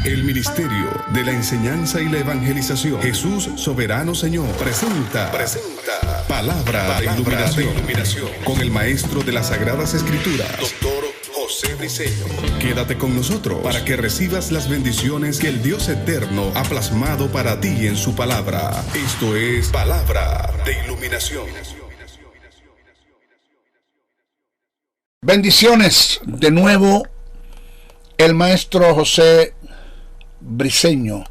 El Ministerio de la Enseñanza y la Evangelización, Jesús Soberano Señor, presenta Palabra de Iluminación con el Maestro de las Sagradas Escrituras, Dr. José Briceño. Quédate con nosotros para que recibas las bendiciones que el Dios Eterno ha plasmado para ti en su palabra. Esto es Palabra de Iluminación. Bendiciones de nuevo, el Maestro José Briceño,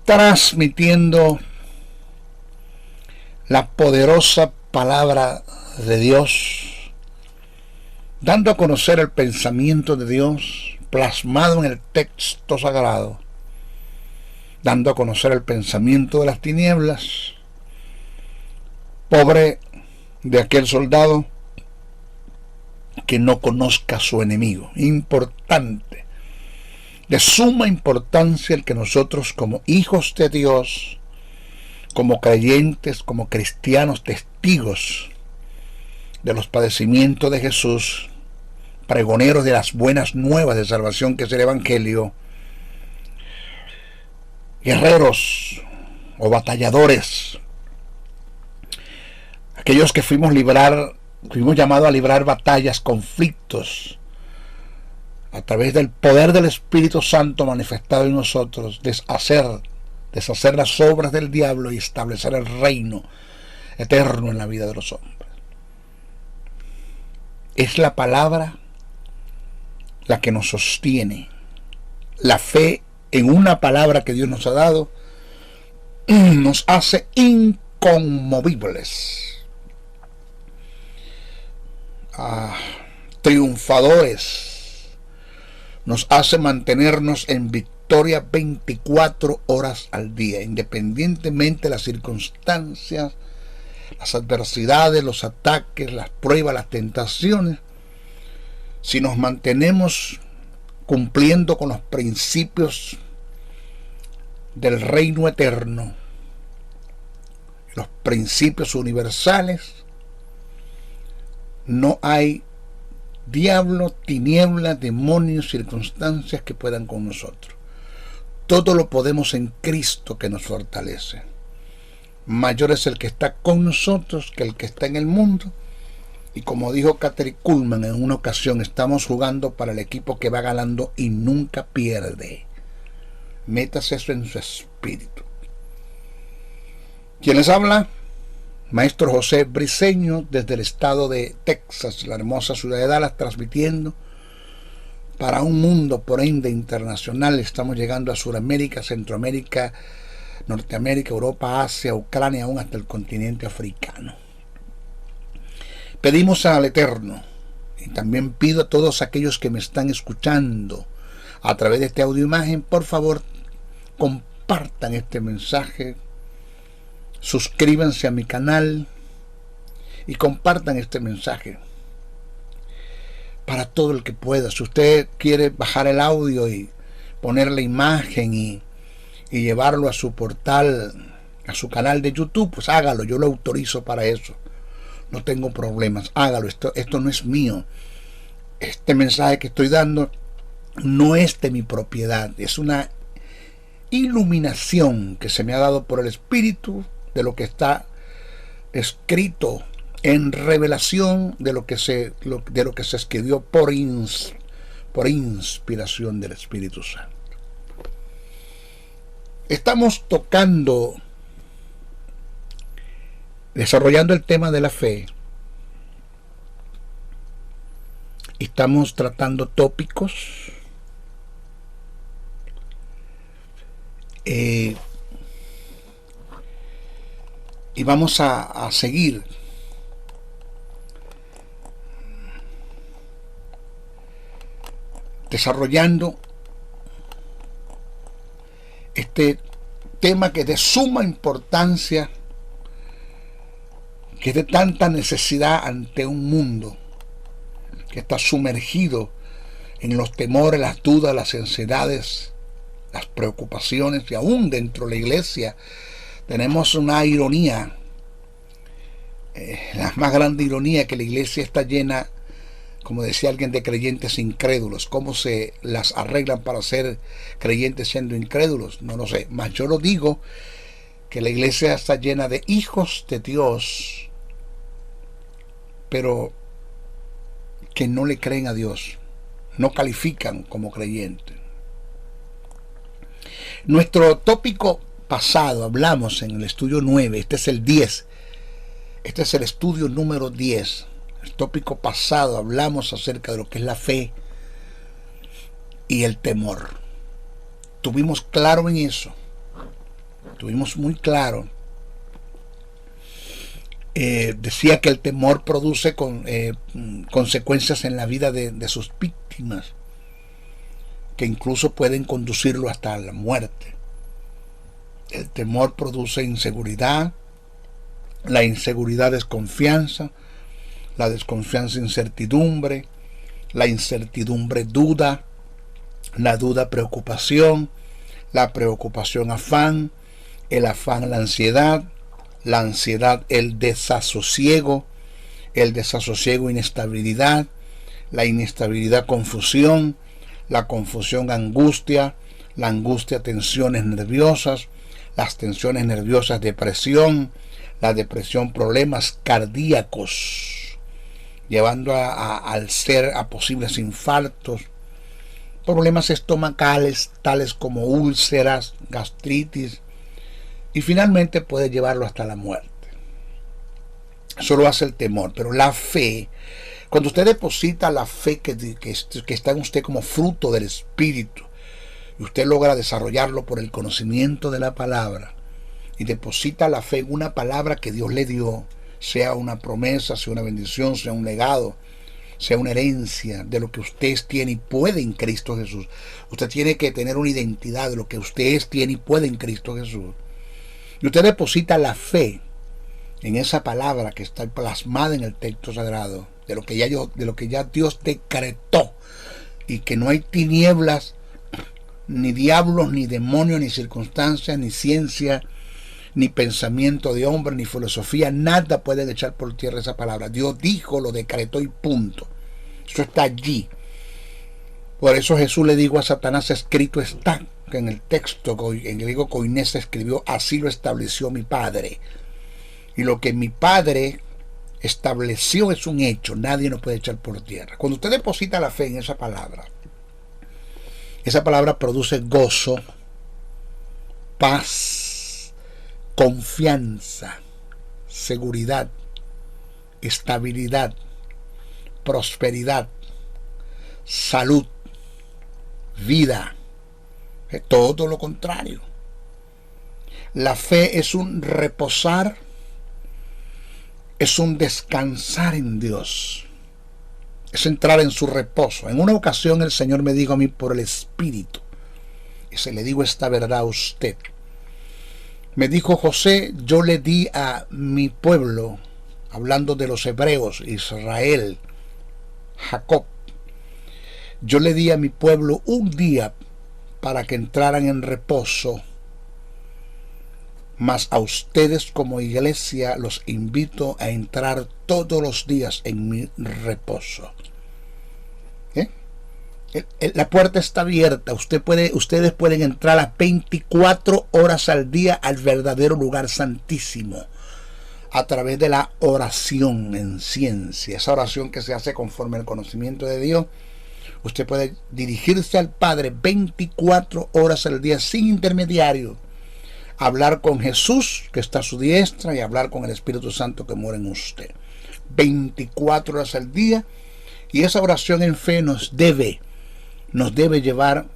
transmitiendo la poderosa palabra de Dios, dando a conocer el pensamiento de Dios plasmado en el texto sagrado, dando a conocer el pensamiento de las tinieblas. Pobre de aquel soldado que no conozca a su enemigo. Importante, de suma importancia, el que nosotros, como hijos de Dios, como creyentes, como cristianos, testigos de los padecimientos de Jesús, pregoneros de las buenas nuevas de salvación que es el Evangelio, guerreros o batalladores, aquellos que fuimos llamados a librar batallas, conflictos, a través del poder del Espíritu Santo manifestado en nosotros, deshacer las obras del diablo y establecer el reino eterno en la vida de los hombres. Es la palabra la que nos sostiene. La fe en una palabra que Dios nos ha dado nos hace inconmovibles, triunfadores, nos hace mantenernos en victoria 24 horas al día, independientemente de las circunstancias, las adversidades, los ataques, las pruebas, las tentaciones. Si nos mantenemos cumpliendo con los principios del reino eterno, los principios universales, no hay diablo, tiniebla, demonios, circunstancias que puedan con nosotros. Todo lo podemos en Cristo que nos fortalece. Mayor es el que está con nosotros que el que está en el mundo. Y como dijo Kathryn Kuhlman en una ocasión, estamos jugando para el equipo que va ganando y nunca pierde. Métase eso en su espíritu. ¿Quién les habla? Maestro José Briceño, desde el estado de Texas, la hermosa ciudad de Dallas, transmitiendo para un mundo, por ende, internacional. Estamos llegando a Sudamérica, Centroamérica, Norteamérica, Europa, Asia, Ucrania, aún hasta el continente africano. Pedimos al Eterno, y también pido a todos aquellos que me están escuchando a través de este audio imagen, por favor, compartan este mensaje, suscríbanse a mi canal y compartan este mensaje para todo el que pueda. Si usted quiere bajar el audio y poner la imagen y llevarlo a su portal, a su canal de YouTube, pues hágalo, yo lo autorizo para eso, no tengo problemas, hágalo. Esto no es mío, este mensaje que estoy dando no es de mi propiedad, es una iluminación que se me ha dado por el Espíritu de lo que está escrito en revelación, de lo que se escribió por inspiración del Espíritu Santo. Estamos desarrollando el tema de la fe. Estamos tratando tópicos y vamos a seguir desarrollando este tema que es de suma importancia, que es de tanta necesidad ante un mundo que está sumergido en los temores, las dudas, las ansiedades, las preocupaciones, y aún dentro de la iglesia tenemos una ironía, la más grande ironía, que la iglesia está llena como decía alguien, de creyentes incrédulos. ¿Cómo se las arreglan para ser creyentes siendo incrédulos? No lo sé. Mas yo lo digo, que la iglesia está llena de hijos de Dios, pero que no le creen a Dios, no califican como creyentes. Nuestro tópico pasado, hablamos en el estudio 9, este es el 10, este es el estudio número 10. El tópico pasado hablamos acerca de lo que es la fe y el temor. Tuvimos claro en eso, tuvimos muy claro. Decía que el temor produce consecuencias en la vida de sus víctimas, que incluso pueden conducirlo hasta la muerte. El temor produce inseguridad, la inseguridad desconfianza, la desconfianza incertidumbre, la incertidumbre duda, la duda preocupación, la preocupación afán, el afán la ansiedad el desasosiego inestabilidad, la inestabilidad confusión, la confusión angustia, la angustia tensiones nerviosas, las tensiones nerviosas depresión, la depresión problemas cardíacos, llevando al ser a posibles infartos, problemas estomacales tales como úlceras, gastritis, y finalmente puede llevarlo hasta la muerte. Eso lo hace el temor. Pero la fe, cuando usted deposita la fe que está en usted como fruto del Espíritu, y usted logra desarrollarlo por el conocimiento de la palabra, y deposita la fe en una palabra que Dios le dio, sea una promesa, sea una bendición, sea un legado, sea una herencia de lo que usted tiene y puede en Cristo Jesús. Usted tiene que tener una identidad de lo que usted tiene y puede en Cristo Jesús. Y usted deposita la fe en esa palabra que está plasmada en el texto sagrado, de lo que ya Dios decretó, y que no hay tinieblas, ni diablos, ni demonios, ni circunstancias, ni ciencia, ni pensamiento de hombre, ni filosofía, nada puede echar por tierra esa palabra. Dios dijo, lo decretó y punto. Eso está allí. Por eso Jesús le dijo a Satanás, escrito está, que en el texto en griego koinés se escribió, así lo estableció mi Padre. Y lo que mi Padre estableció es un hecho, nadie nos puede echar por tierra. Cuando usted deposita la fe en esa palabra produce gozo, paz, confianza, seguridad, estabilidad, prosperidad, salud, vida. Todo lo contrario. La fe es un reposar, es un descansar en Dios, es entrar en su reposo. En una ocasión el Señor me dijo a mí por el Espíritu, y se le digo esta verdad a usted. Me dijo, José, yo le di a mi pueblo, hablando de los hebreos, Israel, Jacob, yo le di a mi pueblo un día para que entraran en reposo, mas a ustedes como iglesia los invito a entrar todos los días en mi reposo. La puerta está abierta, ustedes pueden entrar las 24 horas al día al verdadero lugar santísimo, a través de la oración en ciencia, esa oración que se hace conforme al conocimiento de Dios. Usted puede dirigirse al Padre 24 horas al día sin intermediario, hablar con Jesús que está a su diestra y hablar con el Espíritu Santo que mora en usted 24 horas al día. Y esa oración en fe nos debe llevar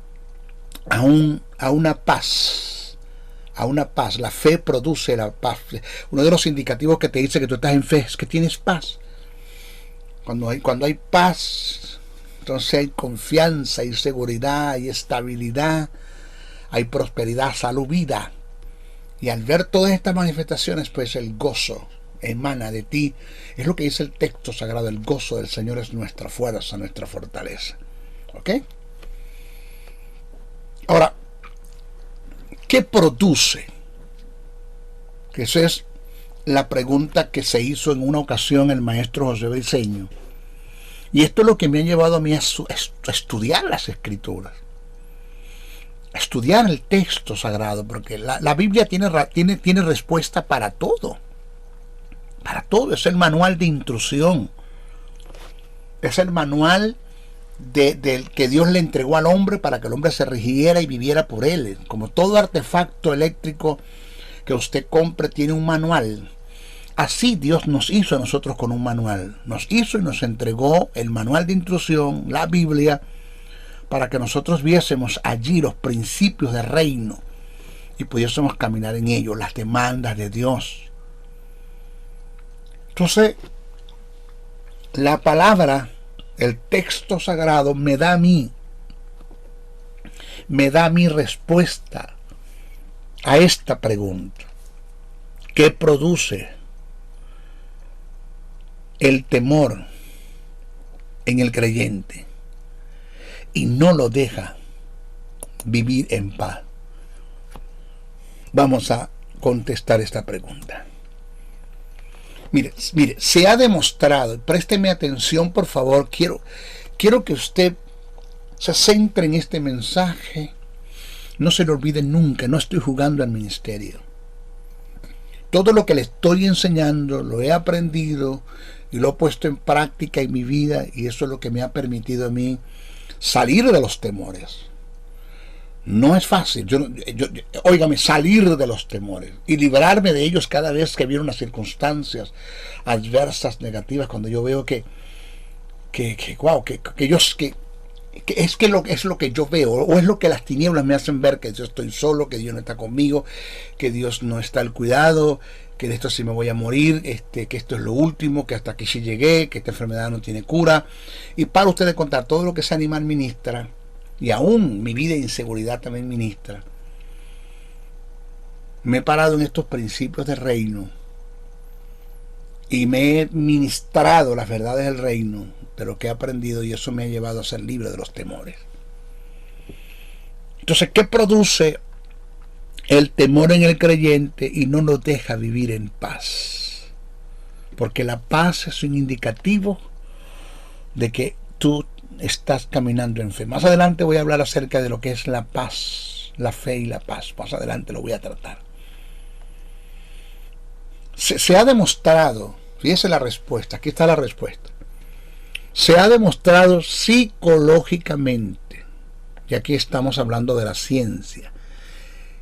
a una paz, La fe produce la paz. Uno de los indicativos que te dice que tú estás en fe es que tienes paz. Cuando hay paz, entonces hay confianza, hay seguridad, hay estabilidad, hay prosperidad, salud, vida. Y al ver todas estas manifestaciones, pues el gozo emana de ti. Es lo que dice el texto sagrado: el gozo del Señor es nuestra fuerza, nuestra fortaleza. ¿Ok? Ahora, ¿qué produce? Que esa es la pregunta que se hizo en una ocasión el maestro José Briceño. Y esto es lo que me ha llevado a mí a estudiar las Escrituras, a estudiar el texto sagrado, porque la Biblia tiene respuesta para todo. Para todo. Es el manual de instrucción. Es el manual del que Dios le entregó al hombre para que el hombre se rigiera y viviera por él. Como todo artefacto eléctrico que usted compre tiene un manual, así Dios nos hizo a nosotros con un manual. Nos hizo y nos entregó el manual de instrucción, la Biblia, para que nosotros viésemos allí los principios del reino y pudiésemos caminar en ellos, las demandas de Dios. Entonces, la palabra, el texto sagrado me da a mí respuesta a esta pregunta. ¿Qué produce el temor en el creyente y no lo deja vivir en paz? Vamos a contestar esta pregunta. Mire, se ha demostrado, présteme atención por favor, quiero que usted se centre en este mensaje, no se lo olvide nunca, no estoy jugando al ministerio. Todo lo que le estoy enseñando lo he aprendido y lo he puesto en práctica en mi vida, y eso es lo que me ha permitido a mí salir de los temores. No es fácil, óigame, salir de los temores y librarme de ellos cada vez que vienen unas circunstancias adversas, negativas, cuando yo veo que es lo que yo veo, o es lo que las tinieblas me hacen ver, que yo estoy solo, que Dios no está conmigo, que Dios no está al cuidado, que de esto sí me voy a morir, que esto es lo último, que hasta aquí sí llegué, que esta enfermedad no tiene cura. Y para ustedes contar todo lo que ese animal ministra, y aún mi vida de inseguridad también ministra, me he parado en estos principios del reino y me he ministrado las verdades del reino, de lo que he aprendido, y eso me ha llevado a ser libre de los temores. Entonces, ¿qué produce el temor en el creyente y no nos deja vivir en paz? Porque la paz es un indicativo de que tú estás caminando en fe. Más adelante voy a hablar acerca de lo que es la paz, la fe y la paz. Más adelante lo voy a tratar. Se ha demostrado, fíjese la respuesta, aquí está la respuesta. Se ha demostrado psicológicamente, y aquí estamos hablando de la ciencia,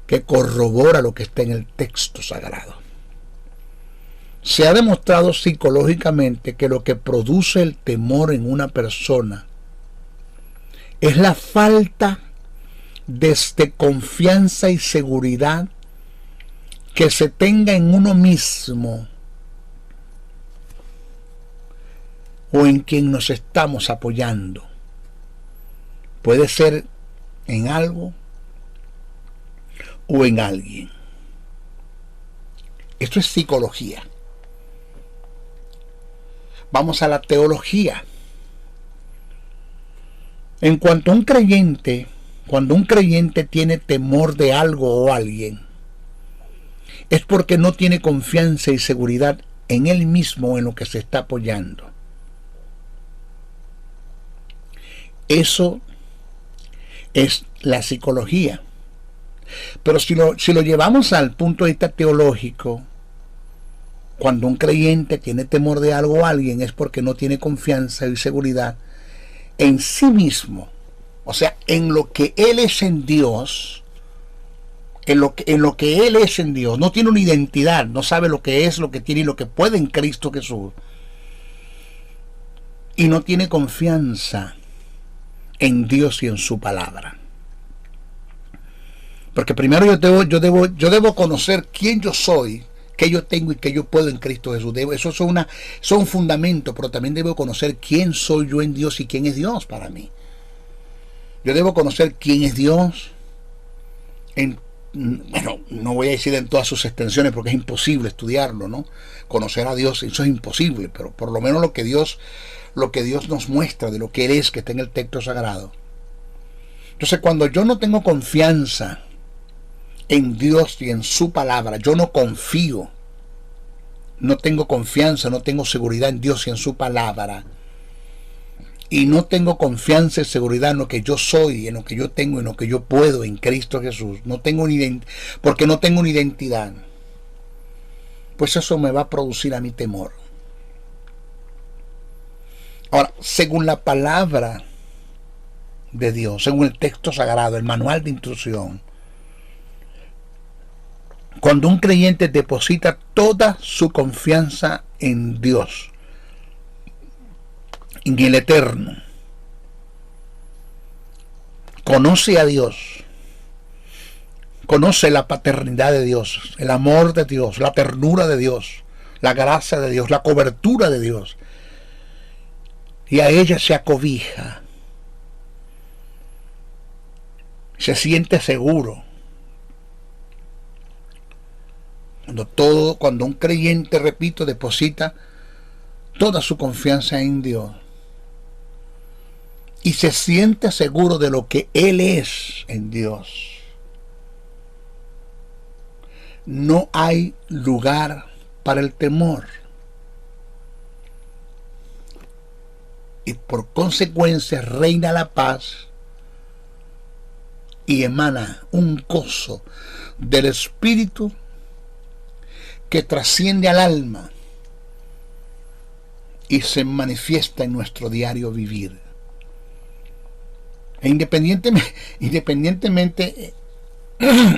que corrobora lo que está en el texto sagrado. Se ha demostrado psicológicamente que lo que produce el temor en una persona es la falta de confianza y seguridad que se tenga en uno mismo o en quien nos estamos apoyando. Puede ser en algo o en alguien. Esto es psicología. Vamos a la teología. En cuanto a un creyente, cuando un creyente tiene temor de algo o alguien, es porque no tiene confianza y seguridad en él mismo o en lo que se está apoyando. Eso es la psicología. Pero si lo llevamos al punto de vista teológico, cuando un creyente tiene temor de algo o alguien, es porque no tiene confianza y seguridad en sí mismo, o sea, en lo que él es en Dios, en lo que él es en Dios. No tiene una identidad, no sabe lo que es, lo que tiene y lo que puede en Cristo Jesús, y no tiene confianza en Dios y en su palabra. Porque primero yo debo conocer quién yo soy, qué yo tengo y qué yo puedo en Cristo Jesús. Eso es un fundamento, pero también debo conocer quién soy yo en Dios y quién es Dios para mí. Yo debo conocer quién es Dios bueno, no voy a decir en todas sus extensiones porque es imposible estudiarlo, ¿no? Conocer a Dios, eso es imposible, pero por lo menos lo que Dios nos muestra de lo que Él es, que está en el texto sagrado. Entonces, cuando yo no tengo confianza en Dios y en su palabra, yo no confío, no tengo confianza, no tengo seguridad en Dios y en su palabra, y no tengo confianza y seguridad en lo que yo soy, en lo que yo tengo, en lo que yo puedo en Cristo Jesús, porque no tengo una identidad, pues eso me va a producir a mí temor. Ahora, según la palabra de Dios, según el texto sagrado, el manual de instrucción, cuando un creyente deposita toda su confianza en Dios, en el Eterno, conoce a Dios, conoce la paternidad de Dios, el amor de Dios, la ternura de Dios, la gracia de Dios, la cobertura de Dios, y a ella se acobija, se siente seguro. Cuando un creyente, repito, deposita toda su confianza en Dios y se siente seguro de lo que Él es en Dios, no hay lugar para el temor. Y por consecuencia reina la paz y emana un gozo del Espíritu que trasciende al alma y se manifiesta en nuestro diario vivir. E independientemente,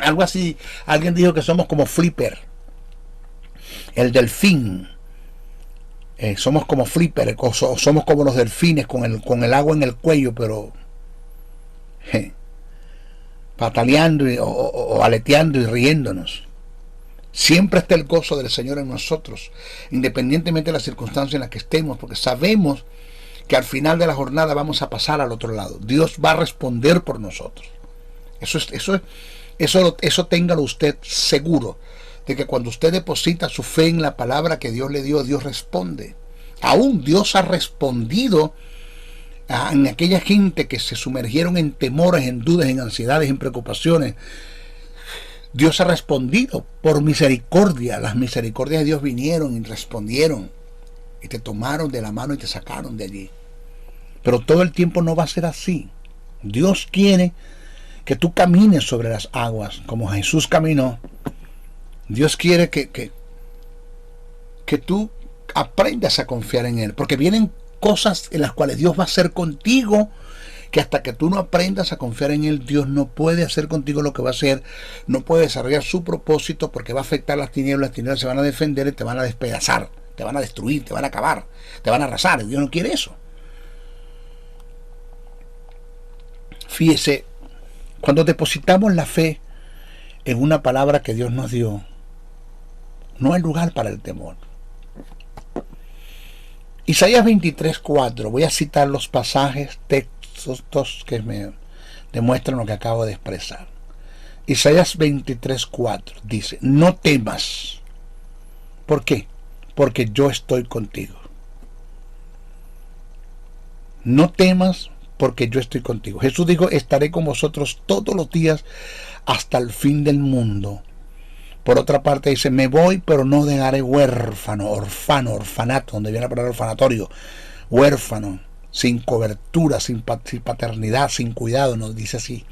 algo así, alguien dijo que somos como Flipper, el delfín. Somos como Flipper, o somos como los delfines con el agua en el cuello, pero pataleando o aleteando y riéndonos. Siempre está el gozo del Señor en nosotros, independientemente de las circunstancias en las que estemos, porque sabemos que al final de la jornada vamos a pasar al otro lado. Dios va a responder por nosotros. Eso téngalo usted seguro, de que cuando usted deposita su fe en la palabra que Dios le dio, Dios responde. Aún Dios ha respondido en aquella gente que se sumergieron en temores, en dudas, en ansiedades, en preocupaciones. Dios ha respondido por misericordia. Las misericordias de Dios vinieron y respondieron y te tomaron de la mano y te sacaron de allí. Pero todo el tiempo no va a ser así. Dios quiere que tú camines sobre las aguas como Jesús caminó. Dios quiere que tú aprendas a confiar en Él, porque vienen cosas en las cuales Dios va a hacer contigo, que hasta que tú no aprendas a confiar en Él, Dios no puede hacer contigo lo que va a hacer, no puede desarrollar su propósito, porque va a afectar las tinieblas se van a defender y te van a despedazar, te van a destruir, te van a acabar, te van a arrasar. Dios no quiere eso. Fíjese, cuando depositamos la fe en una palabra que Dios nos dio, no hay lugar para el temor. Isaías 23:4, voy a citar los pasajes, textos que me demuestran lo que acabo de expresar. Isaías 23:4 dice: no temas. ¿Por qué? Porque yo estoy contigo. No temas, porque yo estoy contigo. Jesús dijo: estaré con vosotros todos los días hasta el fin del mundo. Por otra parte dice: me voy, pero no dejaré huérfano, orfanato, donde viene la palabra orfanatorio, huérfano, sin cobertura, sin paternidad, sin cuidado, nos dice así.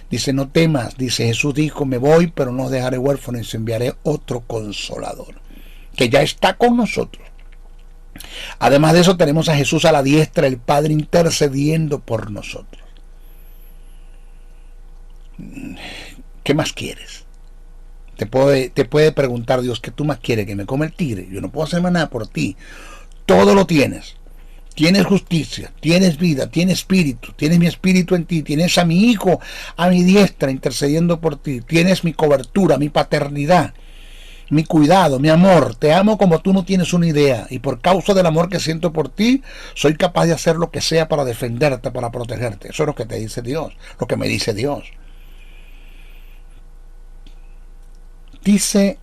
Dice: no temas, dice Jesús dijo: me voy, pero no dejaré huérfano, y enviaré otro consolador, que ya está con nosotros. Además de eso, tenemos a Jesús a la diestra, el Padre intercediendo por nosotros. ¿Qué más quieres? Te puede preguntar Dios: ¿qué tú más quieres? ¿Que me come el tigre? Yo no puedo hacer más nada por ti. Todo lo tienes. Tienes justicia, tienes vida, tienes espíritu, tienes mi espíritu en ti, tienes a mi Hijo a mi diestra intercediendo por ti, tienes mi cobertura, mi paternidad, mi cuidado, mi amor. Te amo como tú no tienes una idea, y por causa del amor que siento por ti, soy capaz de hacer lo que sea para defenderte, para protegerte. Eso es lo que te dice Dios, lo que me dice Dios. Dice: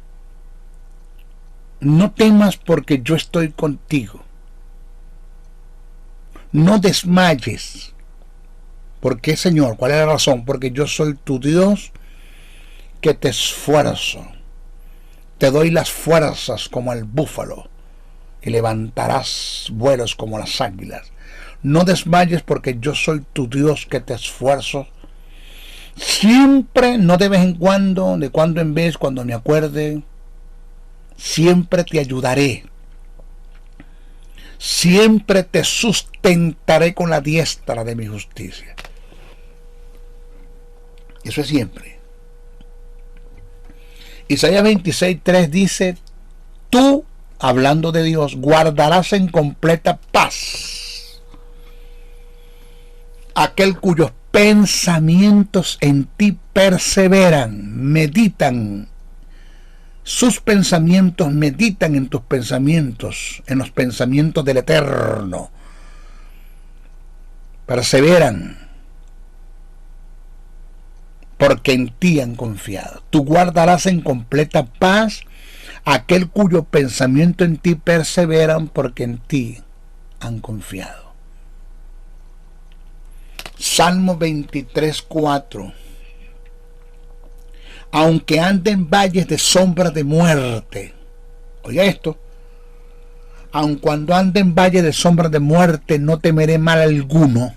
no temas, porque yo estoy contigo. No desmayes. ¿Por qué, Señor? ¿Cuál es la razón? Porque yo soy tu Dios, que te esfuerzo. Te doy las fuerzas como el búfalo, y levantarás vuelos como las águilas. No desmayes porque yo soy tu Dios que te esfuerzo. Siempre, no de vez en cuando, de cuando en vez, cuando me acuerde, siempre te ayudaré. Siempre te sustentaré con la diestra de mi justicia. Eso es siempre. Isaías 26:3 dice: tú, hablando de Dios, guardarás en completa paz aquel cuyos pensamientos en ti perseveran, meditan. Sus pensamientos meditan en tus pensamientos, en los pensamientos del Eterno. Perseveran, porque en ti han confiado. Tú guardarás en completa paz aquel cuyo pensamiento en ti perseveran, porque en ti han confiado. Salmo 23:4. Aunque ande en valles de sombras de muerte. Oiga esto. Aun cuando ande en valles de sombras de muerte, no temeré mal alguno.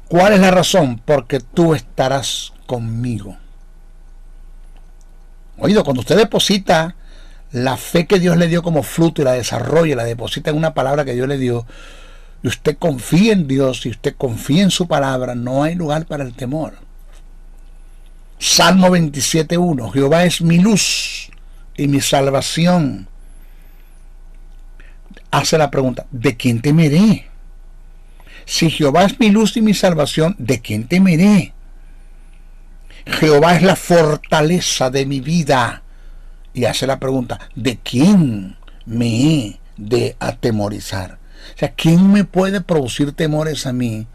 ¿Cuál es la razón? Porque tú estarás conmigo. Oído, cuando usted deposita la fe que Dios le dio como fruto y la desarrolla, la deposita en una palabra que Dios le dio, y usted confía en Dios y usted confía en su palabra, no hay lugar para el temor. Salmo 27:1. Jehová es mi luz y mi salvación. Hace la pregunta: ¿de quién temeré? Si Jehová es mi luz y mi salvación, ¿de quién temeré? Jehová es la fortaleza de mi vida. Y hace la pregunta: ¿de quién me he de atemorizar? O sea, ¿quién me puede producir temores a mí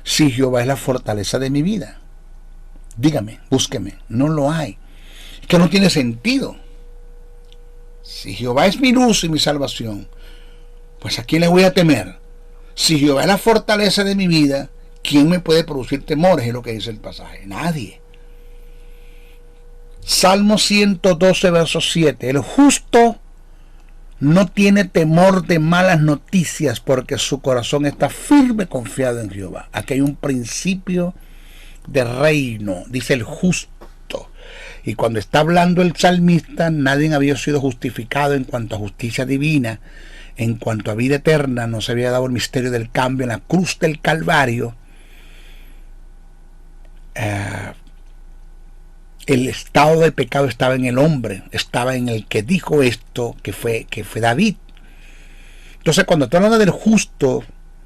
si Jehová es la fortaleza de mi vida? Dígame, búsqueme, no lo hay. Es que no tiene sentido. Si Jehová es mi luz y mi salvación, pues ¿a quién le voy a temer? Si Jehová es la fortaleza de mi vida, ¿quién me puede producir temores? Es lo que dice el pasaje. Nadie. Salmo 112, verso 7. El justo no tiene temor de malas noticias, porque su corazón está firme confiado en Jehová. Aquí hay un principio de reino, dice el justo. Y cuando está hablando el salmista, nadie había sido justificado en cuanto a justicia divina, en cuanto a vida eterna. No se había dado el misterio del cambio en la cruz del Calvario. El estado de pecado estaba en el hombre, estaba en el que dijo esto, que fue David. Entonces, cuando está hablando del justo,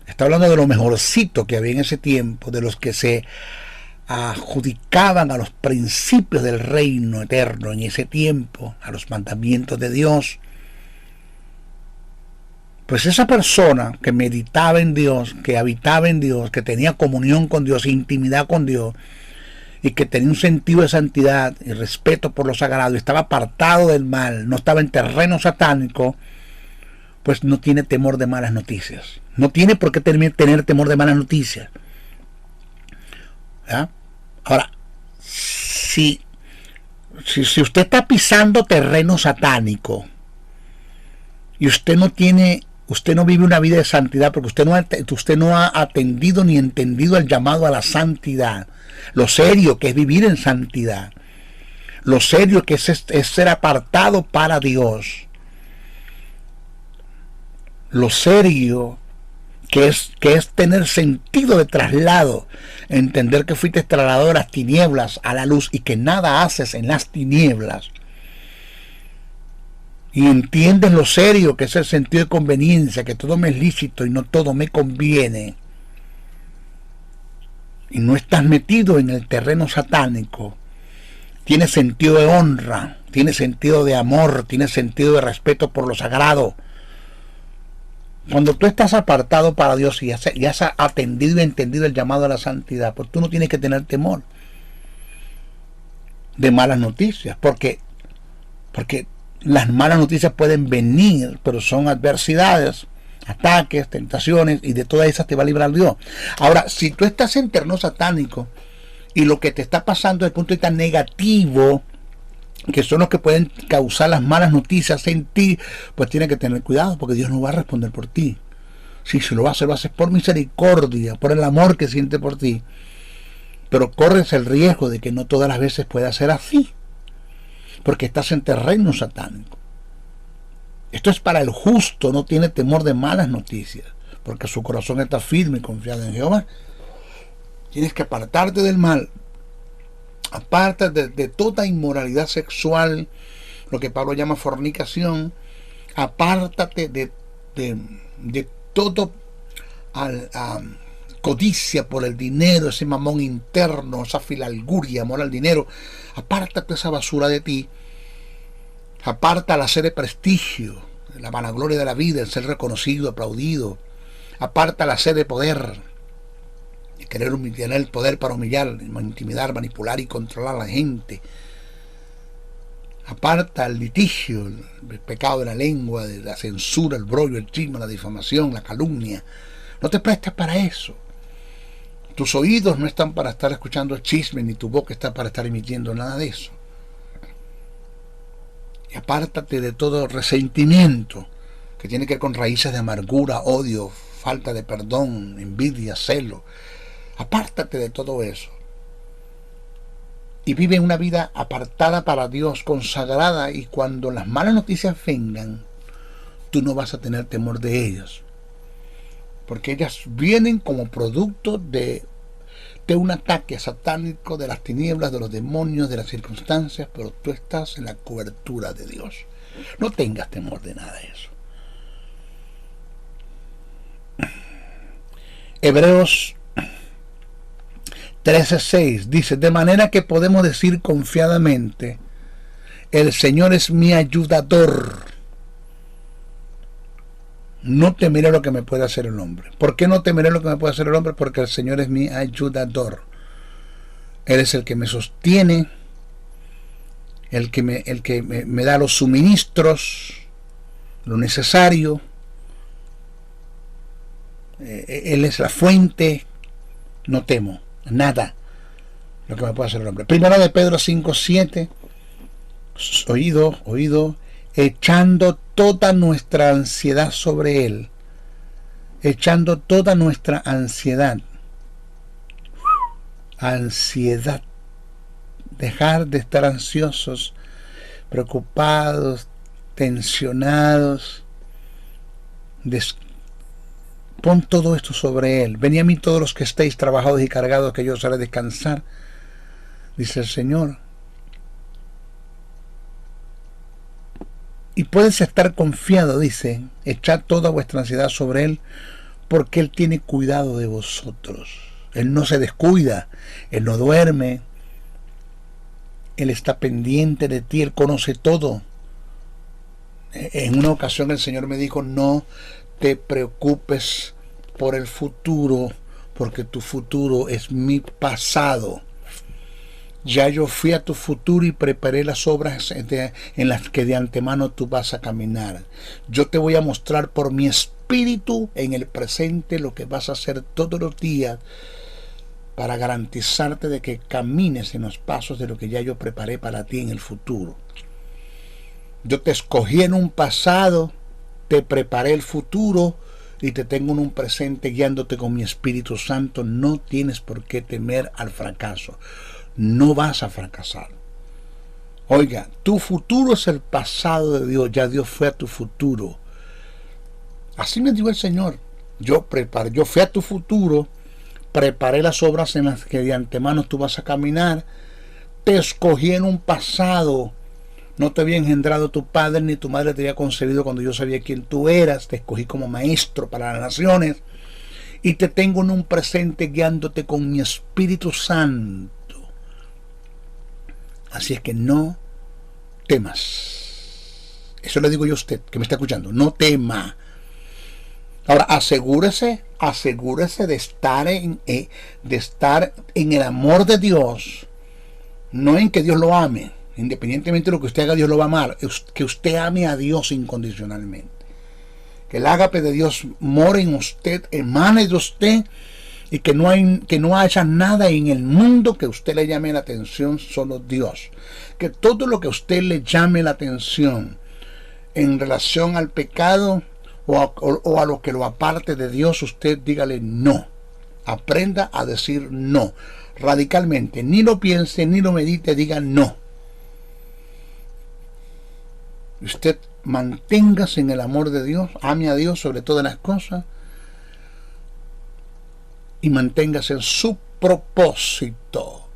está hablando de lo mejorcito que había en ese tiempo, de los que se adjudicaban a los principios del reino eterno en ese tiempo, a los mandamientos de Dios. Pues esa persona que meditaba en Dios, que habitaba en Dios, que tenía comunión con Dios, intimidad con Dios, y que tenía un sentido de santidad y respeto por lo sagrado, estaba apartado del mal, no estaba en terreno satánico, pues no tiene temor de malas noticias. No tiene por qué tener temor de malas noticias. ¿Ya? Ahora, si usted está pisando terreno satánico y usted no vive una vida de santidad, porque usted no ha atendido ni entendido el llamado a la santidad, lo serio que es vivir en santidad, lo serio que es ser apartado para Dios, lo serio que es tener sentido de traslado, entender que fuiste trasladado de las tinieblas a la luz y que nada haces en las tinieblas, y entiendes lo serio que es el sentido de conveniencia, que todo me es lícito y no todo me conviene, y no estás metido en el terreno satánico, tienes sentido de honra, tienes sentido de amor, tienes sentido de respeto por lo sagrado. Cuando tú estás apartado para Dios y has atendido y entendido el llamado a la santidad, pues tú no tienes que tener temor de malas noticias, porque las malas noticias pueden venir, pero son adversidades, ataques, tentaciones, y de todas esas te va a librar Dios. Ahora, si tú estás en terreno satánico y lo que te está pasando desde el punto de vista negativo, que son los que pueden causar las malas noticias en ti, pues tienes que tener cuidado, porque Dios no va a responder por ti. Sí, si lo haces por misericordia, por el amor que siente por ti. Pero corres el riesgo de que no todas las veces pueda ser así, porque estás en terreno satánico. Esto es para el justo, no tiene temor de malas noticias, porque su corazón está firme y confiado en Jehová. Tienes que apartarte del mal, apártate de toda inmoralidad sexual, lo que Pablo llama fornicación. Apártate de todo codicia por el dinero, ese mamón interno, esa filalguria, amor al dinero. Apártate esa basura de ti. Aparta la sed de prestigio, la vanagloria de la vida, el ser reconocido, aplaudido. Aparta la sed de poder, de querer tener el poder para humillar, intimidar, manipular y controlar a la gente. Aparta el litigio, el pecado de la lengua, de la censura, el brollo, el chisme, la difamación, la calumnia. No te prestes para eso. Tus oídos no están para estar escuchando chisme, ni tu boca está para estar emitiendo nada de eso. Y apártate de todo resentimiento que tiene que ver con raíces de amargura, odio, falta de perdón, envidia, celo. Apártate de todo eso. Y vive una vida apartada para Dios, consagrada, y cuando las malas noticias vengan, tú no vas a tener temor de ellas. Porque ellas vienen como producto de un ataque satánico de las tinieblas, de los demonios, de las circunstancias, pero tú estás en la cobertura de Dios. No tengas temor de nada de eso. Hebreos 13:6 dice: de manera que podemos decir confiadamente, el Señor es mi ayudador, no temeré lo que me pueda hacer el hombre. ¿Por qué no temeré lo que me puede hacer el hombre? Porque el Señor es mi ayudador. Él es el que me sostiene, el que me da los suministros, lo necesario. Él es la fuente. No temo nada lo que me pueda hacer el hombre. Primera de Pedro 5:7. Oído, echando toda nuestra ansiedad sobre Él. Echando toda nuestra ansiedad. Ansiedad. Dejar de estar ansiosos, preocupados, tensionados. Pon todo esto sobre Él. Venid a mí todos los que estéis trabajados y cargados, que yo os haré descansar, dice el Señor. Y puedes estar confiado, dice, echad toda vuestra ansiedad sobre Él, porque Él tiene cuidado de vosotros. Él no se descuida, Él no duerme, Él está pendiente de ti, Él conoce todo. En una ocasión el Señor me dijo: no te preocupes por el futuro, porque tu futuro es mi pasado. Ya yo fui a tu futuro y preparé las obras en las que de antemano tú vas a caminar. Yo te voy a mostrar por mi espíritu en el presente lo que vas a hacer todos los días para garantizarte de que camines en los pasos de lo que ya yo preparé para ti en el futuro. Yo te escogí en un pasado, te preparé el futuro y te tengo en un presente guiándote con mi Espíritu Santo. No tienes por qué temer al fracaso. No vas a fracasar. Oiga, tu futuro es el pasado de Dios. Ya Dios fue a tu futuro. Así me dijo el Señor. Yo fui a tu futuro, preparé las obras en las que de antemano tú vas a caminar. Te escogí en un pasado. No te había engendrado tu padre ni tu madre te había concebido cuando yo sabía quién tú eras. Te escogí como maestro para las naciones. Y te tengo en un presente guiándote con mi Espíritu Santo. Así es que no temas. Eso le digo yo a usted que me está escuchando. No tema. Ahora, asegúrese de estar en el amor de Dios. No en que Dios lo ame. Independientemente de lo que usted haga, Dios lo va a amar. Que usted ame a Dios incondicionalmente. Que el ágape de Dios more en usted, emane de usted. Y que no haya nada en el mundo que usted le llame la atención, solo Dios. Que todo lo que usted le llame la atención en relación al pecado, o a lo que lo aparte de Dios, usted dígale no. Aprenda a decir no radicalmente. Ni lo piense, ni lo medite, diga no. Usted manténgase en el amor de Dios, ame a Dios sobre todas las cosas y manténgase en su propósito.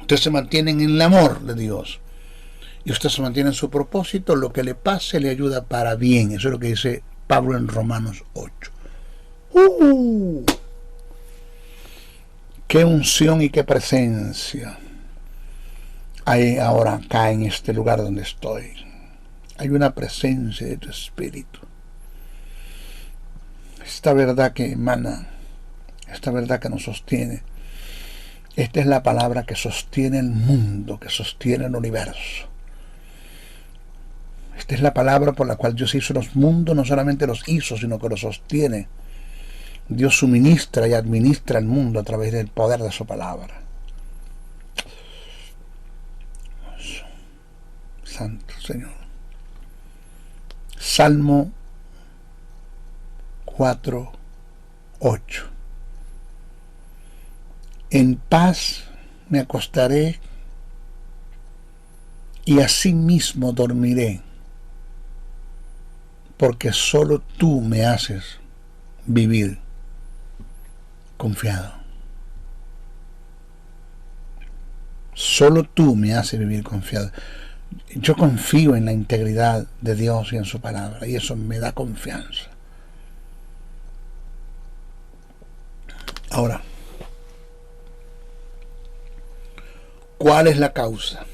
Usted se mantiene en el amor de Dios y usted se mantiene en su propósito, lo que le pase le ayuda para bien. Eso es lo que dice Pablo en Romanos 8. ¡Qué unción y qué presencia hay ahora acá en este lugar donde estoy! Hay una presencia de tu Espíritu. Esta verdad que emana, esta verdad que nos sostiene, esta es la palabra que sostiene el mundo, que sostiene el universo. Esta es la palabra por la cual Dios hizo los mundos, no solamente los hizo, sino que los sostiene. Dios suministra y administra el mundo a través del poder de su palabra. Santo Señor. Salmo 4:8. En paz me acostaré y asimismo dormiré, porque solo tú me haces vivir confiado. Solo tú me haces vivir confiado. Yo confío en la integridad de Dios y en su palabra, y eso me da confianza. Ahora, ¿cuál es la causa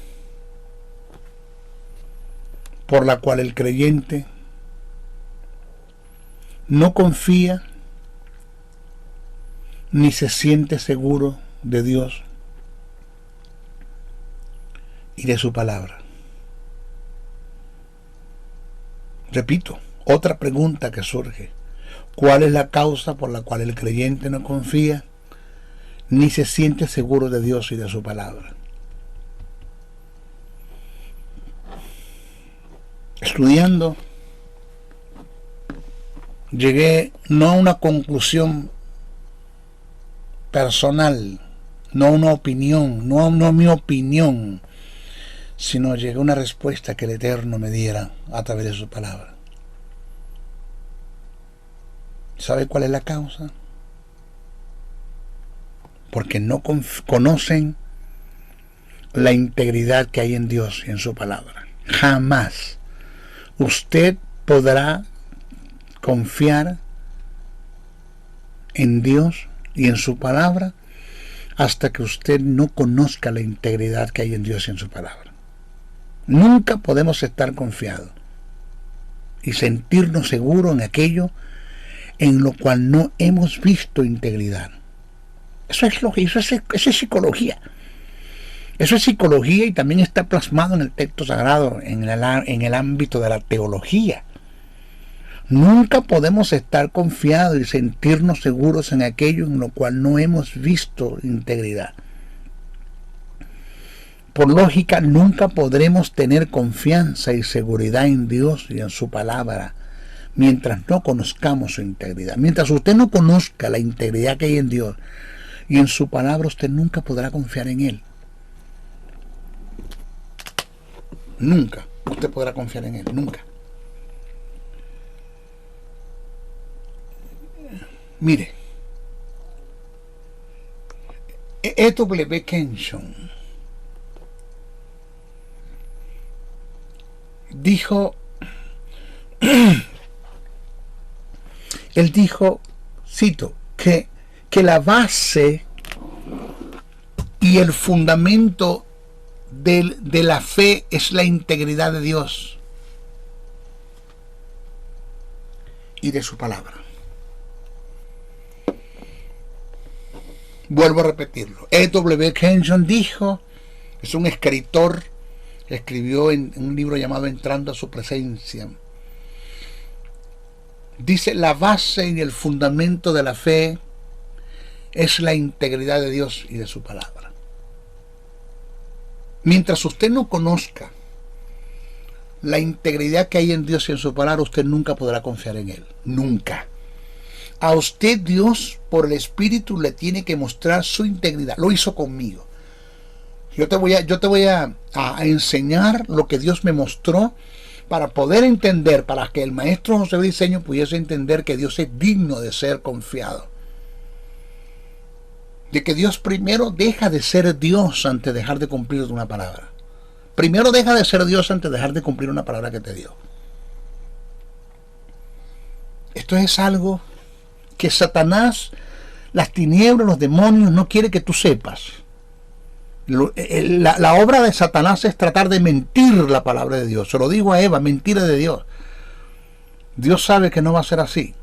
por la cual el creyente no confía ni se siente seguro de Dios y de su palabra? Repito, otra pregunta que surge: ¿cuál es la causa por la cual el creyente no confía ni se siente seguro de Dios y de su palabra? Estudiando, llegué no a una conclusión personal, no a una opinión, no a mi opinión, sino llegué a una respuesta que el Eterno me diera a través de su palabra. ¿Sabe cuál es la causa? Porque no conocen la integridad que hay en Dios y en su palabra. Jamás usted podrá confiar en Dios y en su palabra hasta que usted no conozca la integridad que hay en Dios y en su palabra. Nunca podemos estar confiados y sentirnos seguros en aquello en lo cual no hemos visto integridad. Eso es psicología. Eso es psicología y también está plasmado en el texto sagrado, en el ámbito de la teología. Nunca podemos estar confiados y sentirnos seguros en aquello en lo cual no hemos visto integridad. Por lógica, nunca podremos tener confianza y seguridad en Dios y en su palabra mientras no conozcamos su integridad. Mientras usted no conozca la integridad que hay en Dios y en su palabra, usted nunca podrá confiar en Él. Nunca usted podrá confiar en Él, nunca. Mire, E.W. Kenyon dijo, él dijo, cito, que la base y el fundamento de la fe es la integridad de Dios y de su palabra. Vuelvo a repetirlo. E.W. Kenyon dijo, es un escritor, escribió en un libro llamado Entrando a su presencia. Dice: la base y el fundamento de la fe es la integridad de Dios y de su palabra. Mientras usted no conozca la integridad que hay en Dios y en su palabra, usted nunca podrá confiar en Él. Nunca. A usted Dios, por el Espíritu, le tiene que mostrar su integridad. Lo hizo conmigo. Yo te voy a enseñar lo que Dios me mostró para poder entender, para que el maestro José Briceño pudiese entender que Dios es digno de ser confiado. De que Dios primero deja de ser Dios antes de dejar de cumplir una palabra. Primero deja de ser Dios antes de dejar de cumplir una palabra que te dio. Esto es algo que Satanás, las tinieblas, los demonios no quiere que tú sepas. La obra de Satanás es tratar de mentir la palabra de Dios. Se lo digo a Eva, mentira de Dios. Dios sabe que no va a ser así.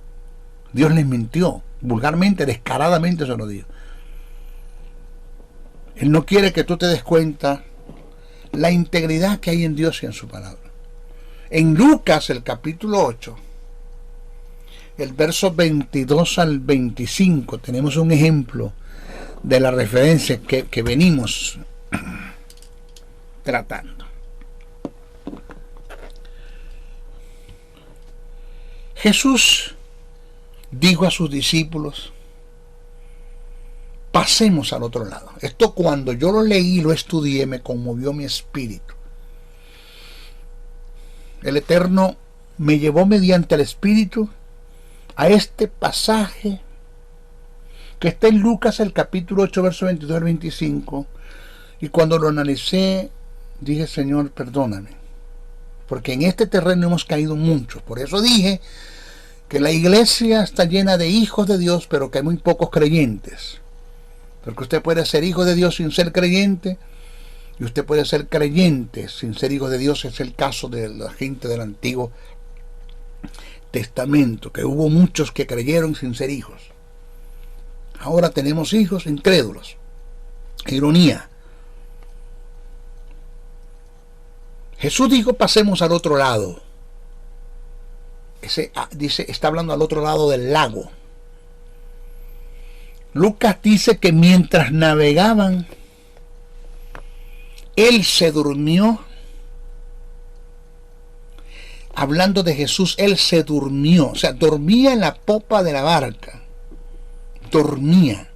Dios les mintió, vulgarmente, descaradamente se lo digo. Él no quiere que tú te des cuenta la integridad que hay en Dios y en su palabra. En Lucas, el capítulo 8, el verso 22 al 25, tenemos un ejemplo de la referencia que venimos tratando. Jesús dijo a sus discípulos: pasemos al otro lado. Esto, cuando yo lo leí y lo estudié, me conmovió mi espíritu. El Eterno me llevó mediante el Espíritu a este pasaje que está en Lucas, el capítulo 8, verso 22 al 25, y cuando lo analicé, dije: Señor, perdóname, porque en este terreno hemos caído muchos. Por eso dije que la iglesia está llena de hijos de Dios, pero que hay muy pocos creyentes. Porque usted puede ser hijo de Dios sin ser creyente, y usted puede ser creyente sin ser hijo de Dios. Es el caso de la gente del Antiguo Testamento, que hubo muchos que creyeron sin ser hijos. Ahora tenemos hijos incrédulos. Ironía. Jesús dijo: pasemos al otro lado. Dice, está hablando al otro lado del lago. Lucas dice que mientras navegaban, Él se durmió. Hablando de Jesús, Él se durmió. O sea, dormía en la popa de la barca. Dormía.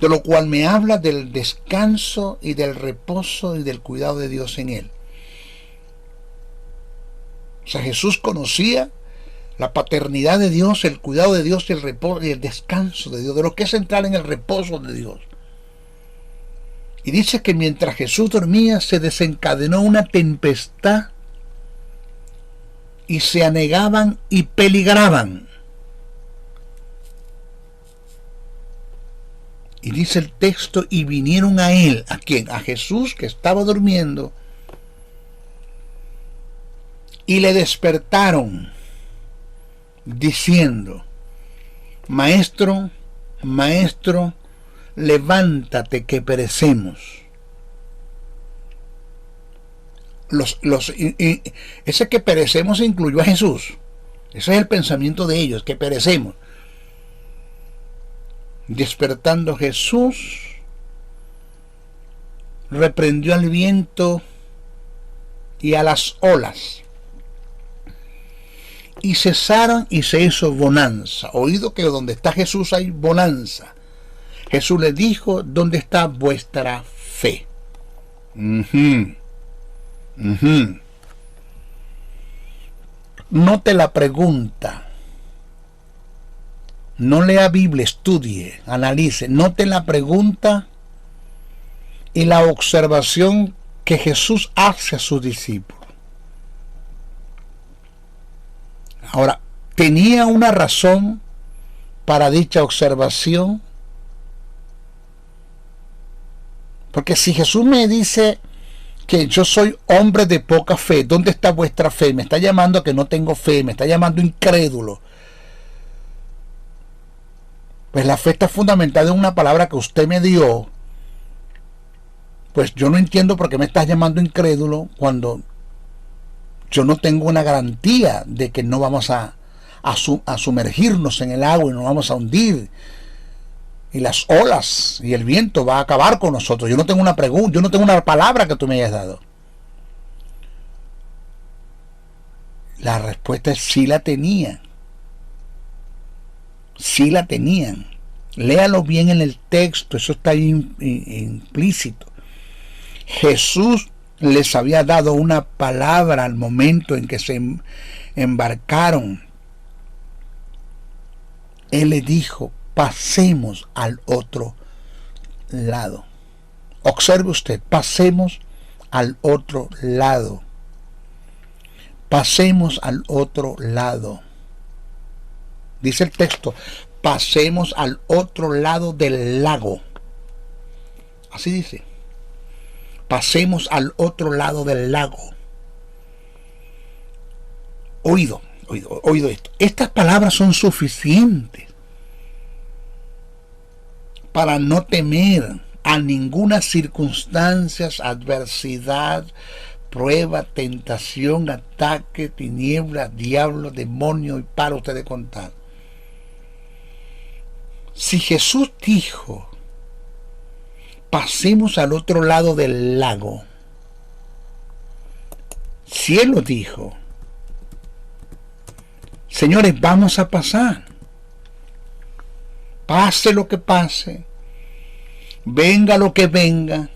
De lo cual me habla del descanso y del reposo y del cuidado de Dios en Él. O sea, Jesús conocía la paternidad de Dios, el cuidado de Dios y el reposo y el descanso de Dios, de lo que es entrar en el reposo de Dios. Y dice que mientras Jesús dormía, se desencadenó una tempestad y se anegaban y peligraban. Y dice el texto: y vinieron a Él. ¿A quién? A Jesús, que estaba durmiendo, y le despertaron, diciendo: Maestro, Maestro, levántate que perecemos. Ese que perecemos incluyó a Jesús. Ese es el pensamiento de ellos, que perecemos. Despertando Jesús, reprendió al viento y a las olas, y cesaron y se hizo bonanza. Oído que donde está Jesús hay bonanza. Jesús le dijo: ¿dónde está vuestra fe? Note la pregunta. No lea Biblia, estudie, analice. Note la pregunta y la observación que Jesús hace a sus discípulos. Ahora, ¿tenía una razón para dicha observación? Porque si Jesús me dice que yo soy hombre de poca fe, ¿dónde está vuestra fe? Me está llamando a que no tengo fe, me está llamando incrédulo. Pues la fe está fundamentada en una palabra que usted me dio. Pues yo no entiendo por qué me estás llamando incrédulo cuando yo no tengo una garantía de que no vamos a sumergirnos en el agua y nos vamos a hundir. Y las olas y el viento va a acabar con nosotros. Yo no tengo una pregunta, yo no tengo una palabra que tú me hayas dado. La respuesta es sí la tenían. Sí la tenían. Léalo bien en el texto, eso está implícito. Jesús les había dado una palabra al momento en que se embarcaron. Él les dijo, pasemos al otro lado. Observe usted, pasemos al otro lado. Pasemos al otro lado. Dice el texto, pasemos al otro lado del lago. Así dice. Pasemos al otro lado del lago. Oído esto. Estas palabras son suficientes para no temer a ninguna circunstancia, adversidad, prueba, tentación, ataque, tinieblas, diablo, demonio, y para usted de contar. Si Jesús dijo, pasemos al otro lado del lago, si Él lo dijo, señores, vamos a pasar. Pase lo que pase, venga lo que venga,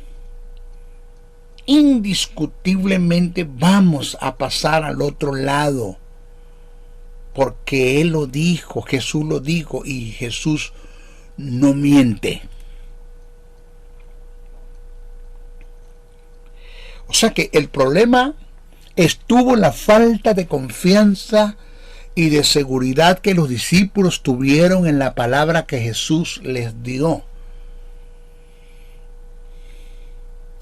indiscutiblemente vamos a pasar al otro lado, porque Él lo dijo, Jesús lo dijo, y Jesús no miente. O sea que el problema estuvo en la falta de confianza y de seguridad que los discípulos tuvieron en la palabra que Jesús les dio.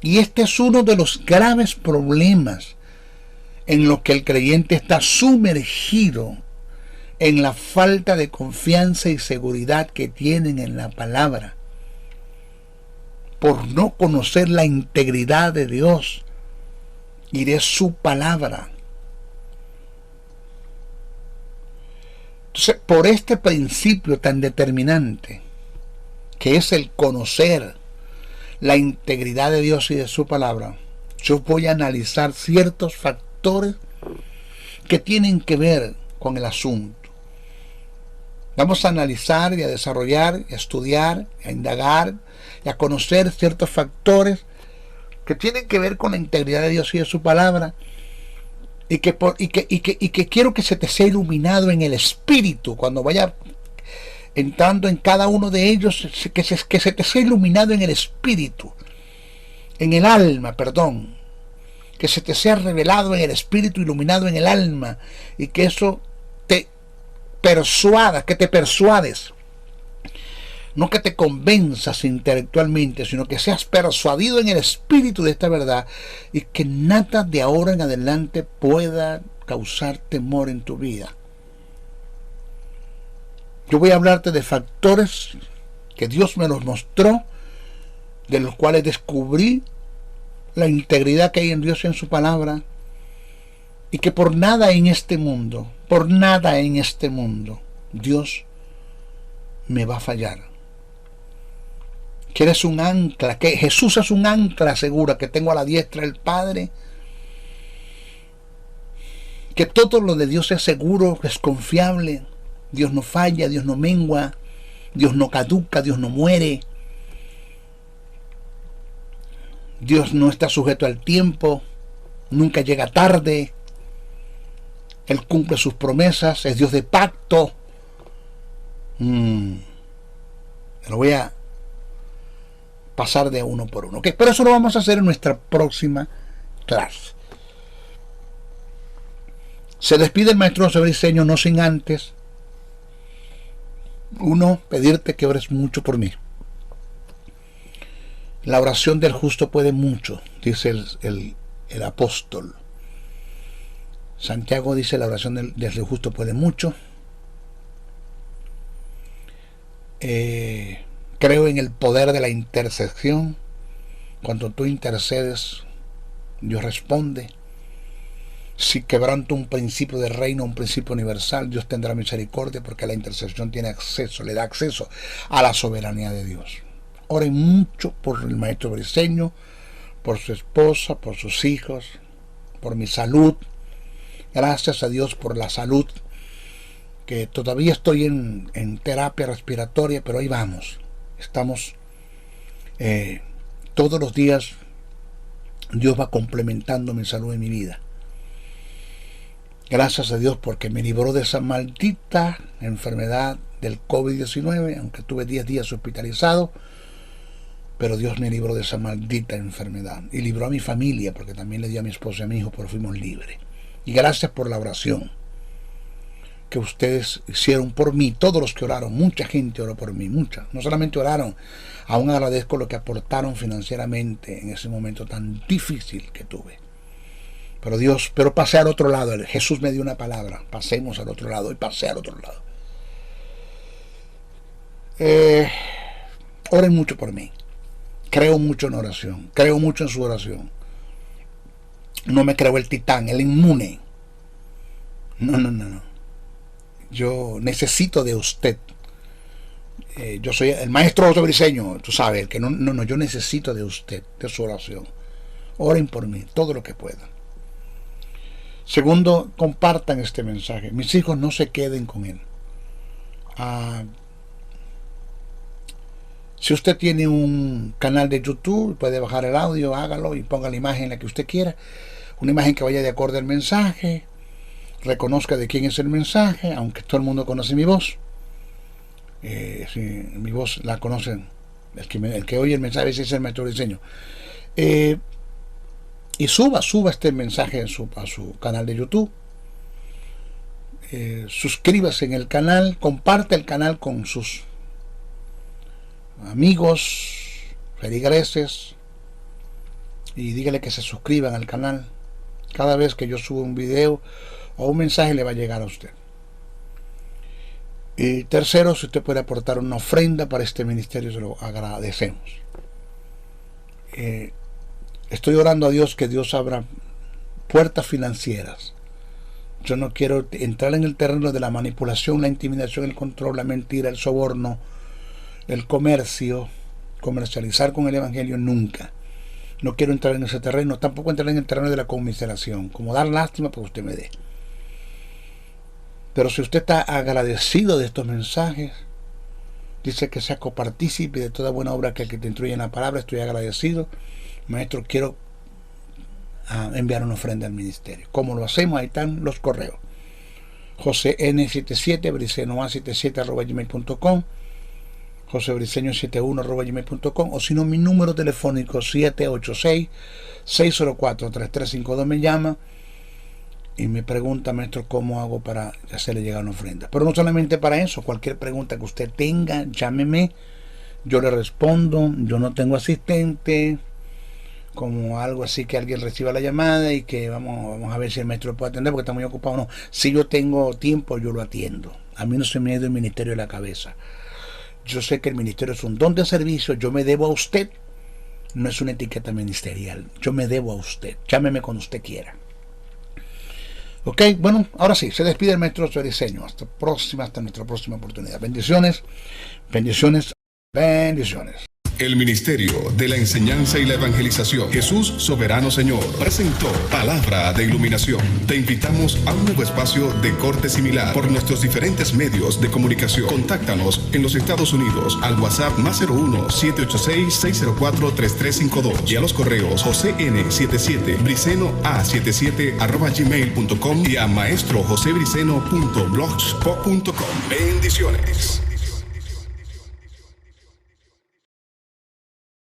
Y este es uno de los graves problemas en los que el creyente está sumergido, en la falta de confianza y seguridad que tienen en la palabra, por no conocer la integridad de Dios y de su palabra. Entonces, por este principio tan determinante, que es el conocer la integridad de Dios y de su palabra, yo voy a analizar ciertos factores que tienen que ver con el asunto. Vamos a analizar y a desarrollar, y a estudiar, a indagar y a conocer ciertos factores que tienen que ver con la integridad de Dios y de su palabra, y que quiero que se te sea iluminado en el espíritu cuando vaya entrando en cada uno de ellos, que se te sea iluminado en el espíritu, en el alma, perdón, que se te sea revelado en el espíritu, iluminado en el alma, y que eso te persuada, que te persuades, no que te convenzas intelectualmente, sino que seas persuadido en el espíritu de esta verdad, y que nada de ahora en adelante pueda causar temor en tu vida. Yo voy a hablarte de factores que Dios me los mostró, de los cuales descubrí la integridad que hay en Dios y en su palabra, y que por nada en este mundo, Dios me va a fallar. Que eres un ancla, que Jesús es un ancla segura que tengo a la diestra del Padre, que todo lo de Dios es seguro, es confiable. Dios no falla, Dios no mengua, Dios no caduca, Dios no muere, Dios no está sujeto al tiempo, nunca llega tarde, Él cumple sus promesas, es Dios de pacto. Lo voy a pasar de uno por uno, pero eso lo vamos a hacer en nuestra próxima clase. Se despide el maestro José Briceño, no sin antes pedirte que ores mucho por mí. La oración del justo puede mucho, dice el apóstol. Santiago dice: la oración del justo puede mucho. Creo en el poder de la intercesión. Cuando tú intercedes, Dios responde. Si quebranto un principio de reino, un principio universal, Dios tendrá misericordia, porque la intercesión tiene acceso, le da acceso a la soberanía de Dios. Oren mucho por el maestro Briceño, por su esposa, por sus hijos, por mi salud, Gracias a Dios por la salud, que todavía estoy en terapia respiratoria, pero ahí vamos. Estamos todos los días, Dios va complementando mi salud y mi vida. Gracias a Dios porque me libró de esa maldita enfermedad del COVID-19, aunque tuve 10 días hospitalizado, pero Dios me libró de esa maldita enfermedad y libró a mi familia, porque también le dio a mi esposa y a mi hijo, pero fuimos libres. Y gracias por la oración que ustedes hicieron por mí, todos los que oraron, mucha gente oró por mí, mucha, no solamente oraron, aún agradezco lo que aportaron financieramente en ese momento tan difícil que tuve. Pero pasé al otro lado. Jesús me dio una palabra: pasemos al otro lado, y pasé al otro lado. Oren mucho por mí. Creo mucho en oración, creo mucho en su oración. No me creo el titán, el inmune. No. Yo necesito de usted. Yo soy el maestro José Briceño, tú sabes, el que yo necesito de usted, de su oración. Oren por mí, todo lo que puedan. Segundo, compartan este mensaje. Mis hijos no se queden con él. Si usted tiene un canal de YouTube, puede bajar el audio, hágalo y ponga la imagen la que usted quiera. Una imagen que vaya de acuerdo al mensaje. Reconozca de quién es el mensaje, aunque todo el mundo conoce mi voz. Si mi voz la conocen, el que oye el mensaje ese es el maestro Briceño. Y suba este mensaje a su canal de YouTube. Suscríbase en el canal, comparte el canal con sus amigos, feligreses, y dígale que se suscriban al canal. Cada vez que yo subo un video o un mensaje le va a llegar a usted. Y tercero, si usted puede aportar una ofrenda para este ministerio, se lo agradecemos. Estoy orando a Dios que Dios abra puertas financieras. Yo no quiero entrar en el terreno de la manipulación, la intimidación, el control, la mentira, el soborno, el comercio, comercializar con el evangelio, nunca. No quiero entrar en ese terreno, tampoco entrar en el terreno de la conmiseración, como dar lástima porque usted me dé. Pero si usted está agradecido de estos mensajes, dice que sea copartícipe de toda buena obra que te instruye en la palabra, estoy agradecido. Maestro, quiero enviar una ofrenda al ministerio. ¿Cómo lo hacemos? Ahí están los correos: josén77, bricenoa77@gmail.com, josebriceño71@gmail.com, o si no, mi número telefónico 786-604-3352. Me llama y me pregunta: maestro, ¿cómo hago para hacerle llegar una ofrenda? Pero no solamente para eso, cualquier pregunta que usted tenga, llámeme, yo le respondo. Yo no tengo asistente, como algo así que alguien reciba la llamada y que vamos a ver si el maestro lo puede atender porque está muy ocupado. No, si yo tengo tiempo, yo lo atiendo. A mí no se me ha ido el ministerio de la cabeza. Yo sé que el ministerio es un don de servicio. Yo me debo a usted, no es una etiqueta ministerial. Yo me debo a usted. Llámeme cuando usted quiera. Ok, bueno, ahora sí, se despide el maestro José Briceño. Hasta nuestra próxima oportunidad. Bendiciones, bendiciones, bendiciones. El Ministerio de la Enseñanza y la Evangelización, Jesús Soberano Señor, presentó Palabra de Iluminación. Te invitamos a un nuevo espacio de corte similar por nuestros diferentes medios de comunicación. Contáctanos en los Estados Unidos al WhatsApp +01 786 604 3352 y a los correos josén77 bricenoa77@gmail.com y a maestrojosebriceno.blogspot.com. Bendiciones.